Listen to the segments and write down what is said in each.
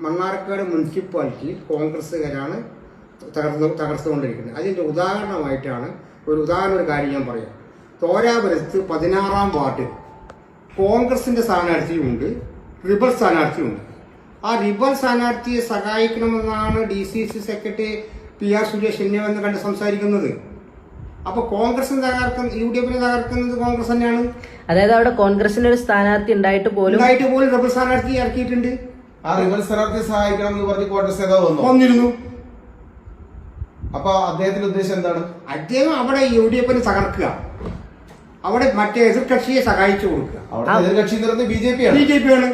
Mannarkkad municipality കോൺഗ്രസ്സുകാരാണ് തകർത്തുകൊണ്ടിരിക്കുന്നത്. അതിൻ്റെ ഉദാഹരണമായിട്ടാണ് ഒരു കാര്യം ഞാൻ പറയാം. തോരാപുരത്ത് 16-ാം വാർഡ് കോൺഗ്രസിന്റെ സ്ഥാനാർത്ഥിയുമുണ്ട്, റിബൽ സ്ഥാനാർത്ഥിയുണ്ട്. ആ റിബൽ സ്ഥാനാർത്ഥിയെ സഹായിക്കണമെന്നാണ് DCC സെക്രട്ടറി PR സുരേഷ് എന്നിവന്ന് കണ്ട് സംസാരിക്കുന്നത്. അപ്പൊ കോൺഗ്രസിന് UDF തകർക്കുന്നത് കോൺഗ്രസ് തന്നെയാണ്. അതായത് അവിടെ കോൺഗ്രസിന്റെ ഒരു സ്ഥാനാർത്ഥി ഉണ്ടായിട്ട് പോലും റിബൽ സ്ഥാനാർത്ഥി ഇറക്കിയിട്ടുണ്ട്. ആ റിബൽ സ്ഥാനാർത്ഥിയെ സഹായിക്കണം എന്ന് പറഞ്ഞ് കോൺഗ്രസ് നേതാവ് വന്നിരുന്നു. അപ്പൊ അദ്ദേഹത്തിന്റെ ഉദ്ദേശം എന്താണ്? അദ്ദേഹം അവിടെ UDF തകർക്കുക, അവിടെ മറ്റേ എതിർകക്ഷിയെ സഹായിച്ചു കൊടുക്കുക. എതിർകക്ഷി BJP ആണ്.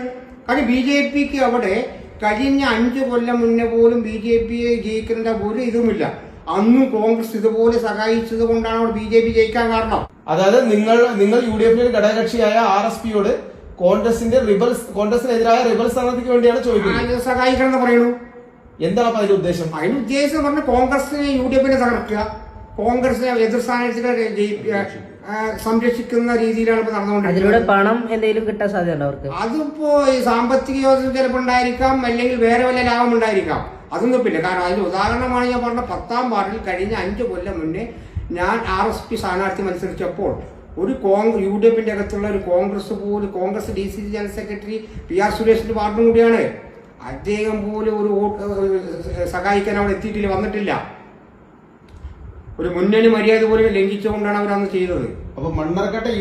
കാരണം BJPക്ക് അവിടെ കഴിഞ്ഞ 5 കൊല്ലം മുന്നേ പോലും BJPയെ ജയിക്കേണ്ട ഒരു ഇതുമില്ല. അന്നും കോൺഗ്രസ് ഇതുപോലെ സഹായിച്ചത് കൊണ്ടാണ് അവിടെ BJP ജയിക്കാൻ കാരണം. അതായത് നിങ്ങൾ UDF ഘടകകക്ഷിയായ RSPയോട് കോൺഗ്രസിനെതിരായ റിബൽ സ്ഥാനാർത്ഥിക്ക് വേണ്ടിയാണ് ചോദിക്കുന്നത്. സഹായിക്കണം എന്ന് പറയുന്നു. എന്താണ് അപ്പൊ അതിന്റെ ഉദ്ദേശം? അതിന് ഉദ്ദേശം പറഞ്ഞ കോൺഗ്രസിനെ UDF തകർക്കുക, കോൺഗ്രസിനെ എതിർ സ്ഥാനാർത്ഥികളെ സംരക്ഷിക്കുന്ന രീതിയിലാണ് ഇപ്പൊ നടന്നുകൊണ്ടിരിക്കുന്നത്. അതിലൂടെ പണം എന്തെങ്കിലും കിട്ടാൻ സാധ്യത അവർക്ക്. അതിപ്പോ ഈ സാമ്പത്തിക യോജന ചിലപ്പോൾ ഉണ്ടായിരിക്കാം, അല്ലെങ്കിൽ വേറെ വല്ല ലാഭം ഉണ്ടായിരിക്കാം. അതൊന്നും പിന്നെ. കാരണം അതിന്റെ ഉദാഹരണമാണ് ഞാൻ പറഞ്ഞ 10-ാം വാർഡിൽ കഴിഞ്ഞ 5 കൊല്ലം മുന്നേ ഞാൻ RSP സ്ഥാനാർത്ഥി മത്സരിച്ചപ്പോൾ ഒരു UDF അകത്തുള്ള ഒരു Congress DCC general secretary PR സുരേഷിന്റെ വാർഡും കൂടിയാണ്. അദ്ദേഹം പോലും ഒരു സഹായിക്കാൻ അവിടെ എത്തിയിട്ടില്ല, വന്നിട്ടില്ല. ഒരു മുന്നണി മര്യാദ പോലും ലംഘിച്ചുകൊണ്ടാണ് അവരന്ന് ചെയ്തത്. അപ്പൊ മണ്ണാർക്കാട്ടെ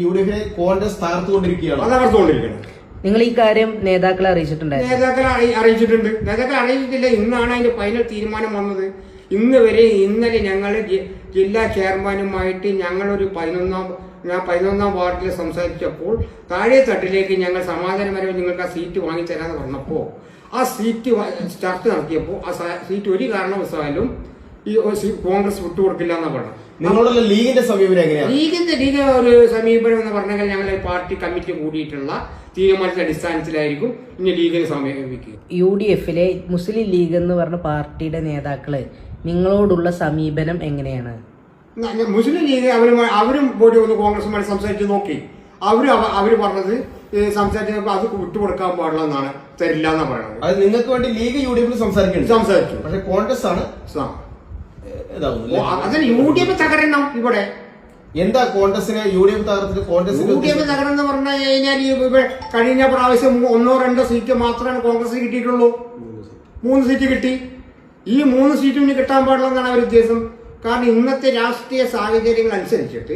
UDF കോൺഗ്രസ് തകർത്തുകൊണ്ടിരിക്കുകയാണ്. തകർത്തുകൊണ്ടിരിക്കുന്നത്. നിങ്ങൾ ഈ കാര്യം നേതാക്കളെ അറിയിച്ചിട്ടുണ്ടായിരുന്നു? നേതാക്കളെ അറിയിച്ചിട്ടില്ല. ഇന്നാണ് അതിന്റെ ഫൈനൽ തീരുമാനം വന്നത്. ഇന്നലെ ഞങ്ങൾ ജില്ലാ ചെയർമാനുമായിട്ട് ഞങ്ങളൊരു 11-ാം വാർഡിൽ സംസാരിച്ചപ്പോൾ താഴെ തട്ടിലേക്ക് ഞങ്ങൾ സമാധാനപരമായി നിങ്ങൾക്ക് ആ സീറ്റ് വാങ്ങിത്തരാന്ന് പറഞ്ഞപ്പോൾ ആ സീറ്റ് ചർച്ച നടത്തിയപ്പോൾ ആ സീറ്റ് ഒരു കാരണവശാലും ഈ കോൺഗ്രസ് വിട്ടുകൊടുക്കില്ല എന്നാ പറഞ്ഞു. നിങ്ങളുടെ ലീഗിന്റെ സമീപനം എങ്ങനെയാണ്? ലീഗിന്റെ ഒരു സമീപനം എന്ന് പറഞ്ഞാൽ ഞങ്ങൾ പാർട്ടി കമ്മിറ്റി കൂടിയിട്ടുള്ള തീരുമാനത്തിന്റെ അടിസ്ഥാനത്തിലായിരിക്കും ഇനി ലീഗിനെ സമീപിക്കുക. UDF മുസ്ലിം ലീഗ് എന്ന് പറഞ്ഞ പാർട്ടിയുടെ നേതാക്കള് നിങ്ങളോടുള്ള സമീപനം എങ്ങനെയാണ്? മുസ്ലിം ലീഗ് അവരും പോയി ഒന്ന് കോൺഗ്രസുമായി സംസാരിച്ച് നോക്കി. അവര് പറഞ്ഞത് സംസാരിച്ചപ്പോൾ അത് വിട്ടുകൊടുക്കാൻ പാടില്ല എന്നാണ്, തരില്ല എന്നാ പറയുന്നത്. അത് നിങ്ങൾക്ക് വേണ്ടി ലീഗ് UDF സംസാരിച്ചു. പക്ഷെ കോൺഗ്രസ് ആണ് അതിന് UDF തകരണം. ഇവിടെ എന്താ കോൺഗ്രസിനെ UDF തകർത്തിട്ട് UDF തകരണം എന്ന് പറഞ്ഞു കഴിഞ്ഞാൽ കഴിഞ്ഞ പ്രാവശ്യം 1-2 സീറ്റ് മാത്രമാണ് കോൺഗ്രസ് കിട്ടിയിട്ടുള്ളൂ. 3 സീറ്റ് കിട്ടി. ഈ 3 സീറ്റും ഇനി കിട്ടാൻ പാടില്ലെന്നാണ് അവർ ഉദ്ദേശം. കാരണം ഇന്നത്തെ രാഷ്ട്രീയ സാഹചര്യങ്ങൾ അനുസരിച്ചിട്ട്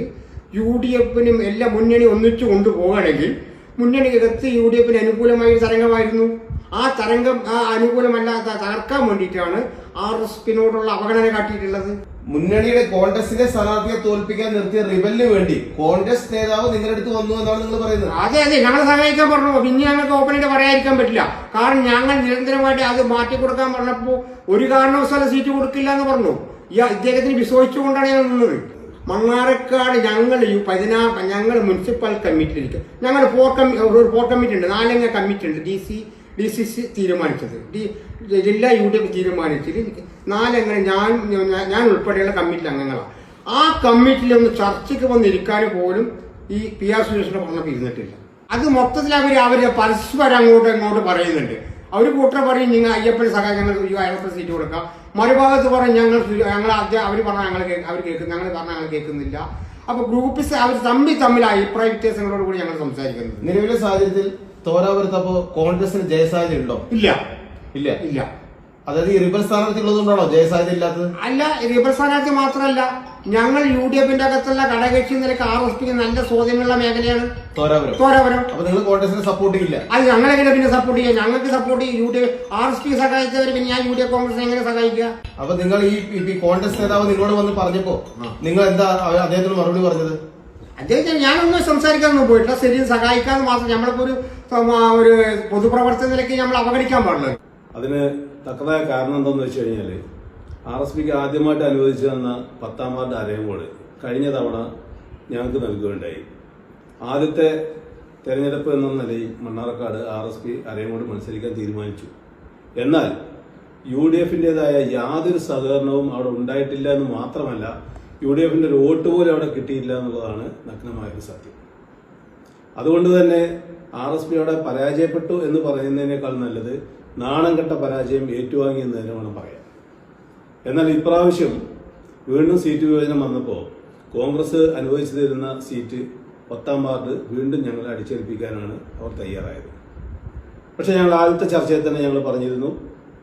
UDFനും എല്ലാ മുന്നണി ഒന്നിച്ചു കൊണ്ടുപോകണമെങ്കിൽ മുന്നണിക്കകത്ത് UDFന് അനുകൂലമായ ഒരു തരംഗമായിരുന്നു. ആ തരംഗം അനുകൂലമല്ലാത്ത തകർക്കാൻ വേണ്ടിയിട്ടാണ് RSPനോടുള്ള അവഗണന കാട്ടിയിട്ടുള്ളത്. മുന്നണിയുടെ കോൺഗ്രസിന്റെ സ്ഥാനാർത്ഥിയെ തോൽപ്പിക്കാൻ നിർത്തിയ റിബലിന് വേണ്ടി കോൺഗ്രസ് നേതാവ് നിങ്ങളുടെ അടുത്ത് വന്നു എന്നാണ് നിങ്ങൾ പറയുന്നത്? അതെ, ഞങ്ങളെ സഹായിക്കാൻ പറഞ്ഞു. പിന്നെ ഞങ്ങൾക്ക് ഓപ്പണായിട്ട് പറയാതിരിക്കാൻ പറ്റില്ല. കാരണം ഞങ്ങൾ നിരന്തരമായിട്ട് അത് മാറ്റിക്കൊടുക്കാൻ പറഞ്ഞപ്പോൾ ഒരു കാരണവശാലും സീറ്റ് കൊടുക്കില്ല എന്ന് പറഞ്ഞു. ഇദ്ദേഹത്തിന് വിശ്വസിച്ചുകൊണ്ടാണ് ഞാൻ നിന്നത്. മണ്ണാർക്കാട് ഞങ്ങൾ മുനിസിപ്പൽ കമ്മിറ്റിയിലിരിക്കും. ഞങ്ങൾ 4 കമ്മിറ്റി ഉണ്ട്, 4 കമ്മിറ്റി ഉണ്ട്. DCC തീരുമാനിച്ചത്, ജില്ലാ UDF തീരുമാനിച്ചത് 4 ഞാൻ ഉൾപ്പെടെയുള്ള കമ്മിറ്റിയിലെ അംഗങ്ങളാണ്. ആ കമ്മിറ്റിയിലൊന്ന് ചർച്ചയ്ക്ക് വന്നിരിക്കാൻ പോലും ഈ PR സുരേഷിനെ പറഞ്ഞപ്പോൾ ഇരുന്നിട്ടില്ല. അത് മൊത്തത്തിൽ അവര് പരസ്പരം അങ്ങോട്ട് പറയുന്നുണ്ട്. അവർ കൂട്ടർ പറയും നിങ്ങൾ അയ്യപ്പൻ സഹായം ഞങ്ങൾ അയ്യപ്പൻ സീറ്റ് കൊടുക്കാം. മറുഭാഗത്ത് പറയും അവർ പറഞ്ഞാൽ അവർ കേൾക്കുന്നില്ല. അപ്പൊ ഗ്രൂപ്പിൽ അവർ തമ്മിൽ അഭിപ്രായ വ്യത്യാസങ്ങളോട് കൂടി ഞങ്ങൾ സംസാരിക്കുന്നത്. നിലവിലെ സാഹചര്യത്തിൽ തോരാപുരത്ത് അപ്പോ കോൺഗ്രസിന് ജയസാധ്യത ഉണ്ടോ? ഇല്ല. അതായത് ഈ റിബൽ സ്ഥാനാർത്ഥി ഉള്ളതുകൊണ്ടാണോ ജയസാധ്യത ഇല്ലാത്തത്? അല്ല, റിബൽ സ്ഥാനാർത്ഥി മാത്രമല്ല, ഞങ്ങൾ UDFന്റെ അകത്തുള്ള ഘടകകക്ഷി നിലയ്ക്ക് RSPക്ക് നല്ല സ്വാധീനമുള്ള മേഖലയാണ് തോരാപുരം. അപ്പൊ നിങ്ങൾ കോൺഗ്രസിനെ സപ്പോർട്ട് ചെയ്യില്ല? അത് ഞങ്ങളെങ്ങനെ പിന്നെ സപ്പോർട്ട് ചെയ്യാം? ഞങ്ങൾക്ക് സപ്പോർട്ട് ചെയ്യും RSP സഹായിച്ചവർ പിന്നെ ഞാൻ UDF കോൺഗ്രസിനെ എങ്ങനെ സഹായിക്കുക? അപ്പൊ നിങ്ങൾ ഈ കോൺഗ്രസ് നേതാവ് നിങ്ങളോട് വന്ന് പറഞ്ഞപ്പോ നിങ്ങൾ എന്താ അദ്ദേഹത്തിന് മറുപടി പറഞ്ഞത്? അദ്ദേഹത്തിന് ഞാനൊന്നും സംസാരിക്കാനൊന്നും പോയിട്ടില്ല. ശരി, സഹായിക്കാന്ന് മാത്രം. നമ്മളിപ്പോ ഒരു പൊതുപ്രവർത്തന നിലയ്ക്ക് നമ്മൾ അവഗണിക്കാൻ പാടില്ല. അതിന് തക്കതായ കാരണം എന്താണെന്ന് വെച്ച് കഴിഞ്ഞാൽ RSPക്ക് ആദ്യമായിട്ട് അനുവദിച്ചു തന്ന 10-ാം വാർഡ് അരയങ്കോട് കഴിഞ്ഞ തവണ ഞങ്ങൾക്ക് നൽകുകയുണ്ടായി. ആദ്യത്തെ തെരഞ്ഞെടുപ്പ് എന്ന നിലയിൽ മണ്ണാർക്കാട് RSP അരയങ്കോട് മത്സരിക്കാൻ തീരുമാനിച്ചു. എന്നാൽ UDFന്റേതായ യാതൊരു സഹകരണവും അവിടെ ഉണ്ടായിട്ടില്ല എന്ന് മാത്രമല്ല, UDFന്റെ ഒരു വോട്ട് പോലും അവിടെ കിട്ടിയില്ല എന്നുള്ളതാണ് നഗ്നമായൊരു സത്യം. അതുകൊണ്ട് തന്നെ RSP അവിടെ പരാജയപ്പെട്ടു എന്ന് പറയുന്നതിനേക്കാൾ നല്ലത് നാണം കെട്ട പരാജയം ഏറ്റുവാങ്ങിയെന്ന് തന്നെ വേണം പറയാം. എന്നാൽ ഇപ്രാവശ്യം വീണ്ടും സീറ്റ് വിഭജനം വന്നപ്പോൾ കോൺഗ്രസ് അനുവദിച്ചു തരുന്ന സീറ്റ് 10ാം വാർഡ് വീണ്ടും ഞങ്ങളെ അടിച്ചേൽപ്പിക്കാനാണ് അവർ തയ്യാറായത്. പക്ഷെ ഞങ്ങൾ ആദ്യത്തെ ചർച്ചയിൽ തന്നെ ഞങ്ങൾ പറഞ്ഞിരുന്നു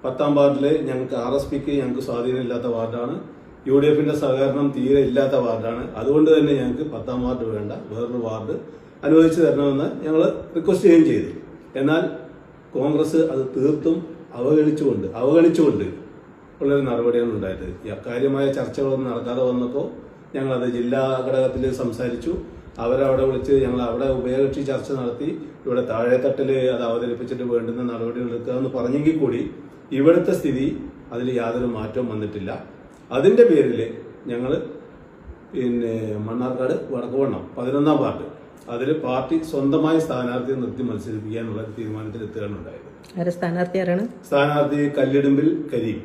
10ാം വാർഡിലെ ഞങ്ങൾക്ക് RSPക്ക് ഞങ്ങൾക്ക് സ്വാധീനമില്ലാത്ത വാർഡാണ്, UDFന്റെ സഹകരണം തീരെ ഇല്ലാത്ത വാർഡാണ്, അതുകൊണ്ട് തന്നെ ഞങ്ങൾക്ക് 10ാം വാർഡ് വേണ്ട, വേറൊരു വാർഡ് അനുവദിച്ചു തരണമെന്ന് ഞങ്ങൾ റിക്വസ്റ്റ് ചെയ്യുകയും ചെയ്തു. എന്നാൽ കോൺഗ്രസ് അത് തീർത്തും അവഗണിച്ചുകൊണ്ട് ഉള്ളൊരു നടപടിയാണ് ഉണ്ടായത്. കാര്യമായ ചർച്ചകളൊന്നും നടക്കാതെ വന്നപ്പോൾ ഞങ്ങളത് ജില്ലാ ഘടകത്തിൽ സംസാരിച്ചു. അവരവിടെ വിളിച്ച് ഞങ്ങൾ അവിടെ ഉഭയകക്ഷി ചർച്ച നടത്തി ഇവിടെ താഴെത്തട്ടിൽ അത് അവതരിപ്പിച്ചിട്ട് വേണ്ടുന്ന നടപടികൾ എടുക്കുക എന്ന് പറഞ്ഞെങ്കിൽ കൂടി ഇവിടുത്തെ സ്ഥിതി അതിൽ യാതൊരു മാറ്റവും വന്നിട്ടില്ല. അതിന്റെ പേരിൽ ഞങ്ങൾ മണ്ണാർക്കാട് വടക്കുവണ്ണം 11ാം വാർഡ് അതിൽ പാർട്ടി സ്വന്തമായ സ്ഥാനാർത്ഥിയെ നിർത്തി മത്സരിപ്പിക്കാനുള്ള തീരുമാനത്തിൽ എത്തുകയാണ് ഉണ്ടായത്. സ്ഥാനാർത്ഥി കല്ലിടുമ്പിൽ കരീം.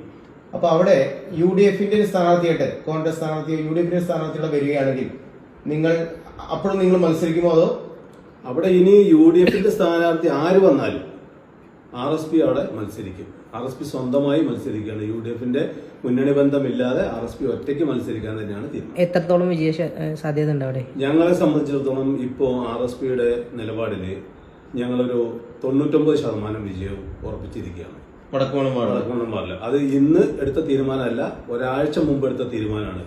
അപ്പൊ അവിടെ UDFന്റെ സ്ഥാനാർത്ഥിയായിട്ട് കോൺഗ്രസ് സ്ഥാനാർത്ഥി UDFന്റെ സ്ഥാനാർത്ഥിയുടെ വരികയാണെങ്കിൽ അപ്പോഴും നിങ്ങൾ മത്സരിക്കുമോ? അതോ അവിടെ ഇനി UDFന്റെ സ്ഥാനാർത്ഥി ആര് വന്നാലും RSP അവിടെ മത്സരിക്കും. RSP സ്വന്തമായി മത്സരിക്കുകയാണ്. UDFന്റെ മുന്നണി ബന്ധമില്ലാതെ RSP ഒറ്റയ്ക്ക് മത്സരിക്കാൻ തന്നെയാണ് തീരുമാനം. എത്രത്തോളം വിജയ സാധ്യത ഉണ്ട് അവിടെ? ഞങ്ങളെ സംബന്ധിച്ചിടത്തോളം ഇപ്പോൾ RSPയുടെ നിലപാടില് ഞങ്ങളൊരു 99% വിജയവും ഉറപ്പിച്ചിരിക്കുകയാണ്. വടക്കുവണ്ണം അത് ഇന്ന് എടുത്ത തീരുമാനമല്ല, ഒരാഴ്ച മുമ്പ് എടുത്ത തീരുമാനമാണ്.